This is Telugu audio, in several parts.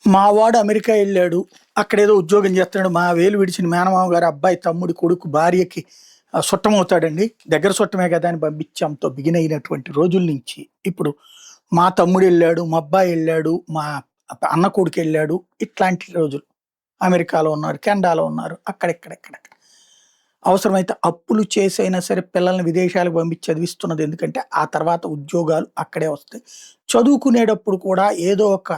మా వాడు అమెరికా వెళ్ళాడు. అక్కడేదో ఉద్యోగం చేస్తున్నాడు. మా వేలు విడిచిన మేనమామ గారి అబ్బాయి, తమ్ముడి కొడుకు భార్యకి సుట్టమవుతాడండి. దగ్గర సుట్టమే కదా అని పంపించాంతో బిగిన్ అయినటువంటి రోజుల నుంచి ఇప్పుడు మా తమ్ముడు వెళ్ళాడు, మా అబ్బాయి వెళ్ళాడు, మా అన్న కొడుకు వెళ్ళాడు. ఇట్లాంటి రోజులు. అమెరికాలో ఉన్నారు, కెనడాలో ఉన్నారు, అక్కడెక్కడెక్కడ అవసరమైతే అప్పులు చేసైనా సరే పిల్లల్ని విదేశాలకు పంపించి చదివిస్తున్నది. ఎందుకంటే ఆ తర్వాత ఉద్యోగాలు అక్కడే వస్తాయి. చదువుకునేటప్పుడు కూడా ఏదో ఒక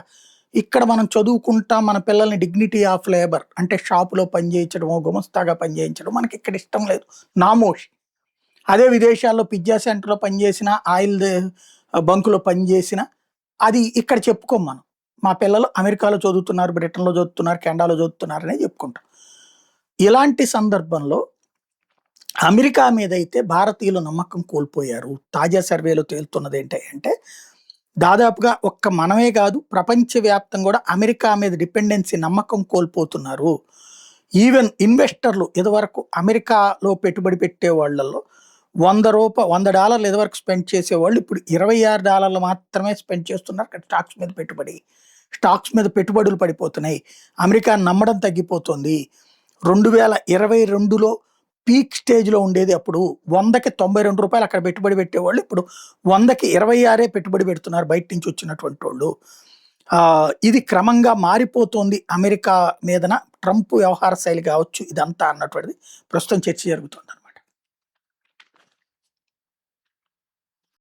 ఇక్కడ మనం చదువుకుంటాం, మన పిల్లల్ని డిగ్నిటీ ఆఫ్ లేబర్ అంటే షాపులో పని చేయించడమో, గుమస్తాగా పని చేయించడం మనకి ఇక్కడ ఇష్టం లేదు, నామోషి. అదే విదేశాల్లో పిజ్జా సెంటర్‌లో పనిచేసిన, ఆయిల్ బంకులో పనిచేసిన అది ఇక్కడ చెప్పుకోం మనం. మా పిల్లలు అమెరికాలో చదువుతున్నారు, బ్రిటన్‌లో చదువుతున్నారు, కెనడాలో చదువుతున్నారనే చెప్పుకుంటాం. ఇలాంటి సందర్భంలో అమెరికా మీదైతే భారతీయులు నమ్మకం కోల్పోయారు. తాజా సర్వేలో తేలుతున్నది ఏంటంటే దాదాపుగా ఒక్క మనమే కాదు, ప్రపంచవ్యాప్తంగా కూడా అమెరికా మీద డిపెండెన్సీ నమ్మకం కోల్పోతున్నారు. ఈవెన్ ఇన్వెస్టర్లు ఇదివరకు అమెరికాలో పెట్టుబడి పెట్టే వాళ్ళల్లో $100 ఇదివరకు స్పెండ్ చేసేవాళ్ళు ఇప్పుడు $26 మాత్రమే స్పెండ్ చేస్తున్నారు. అక్కడ స్టాక్స్ మీద పెట్టుబడులు పడిపోతున్నాయి. అమెరికాని నమ్మడం తగ్గిపోతుంది. 2022లో పీక్ స్టేజ్‌లో ఉండేది అప్పుడు $100కి $92 అక్కడ పెట్టుబడి పెట్టేవాళ్ళు ఇప్పుడు $100కి 26 పెట్టుబడి పెడుతున్నారు బయట నుంచి వచ్చినటువంటి వాళ్ళు. ఇది క్రమంగా మారిపోతోంది అమెరికా మీదన ట్రంప్ వ్యవహార శైలి కావచ్చు ఇదంతా అన్నటువంటిది ప్రస్తుతం చర్చ జరుగుతుంది.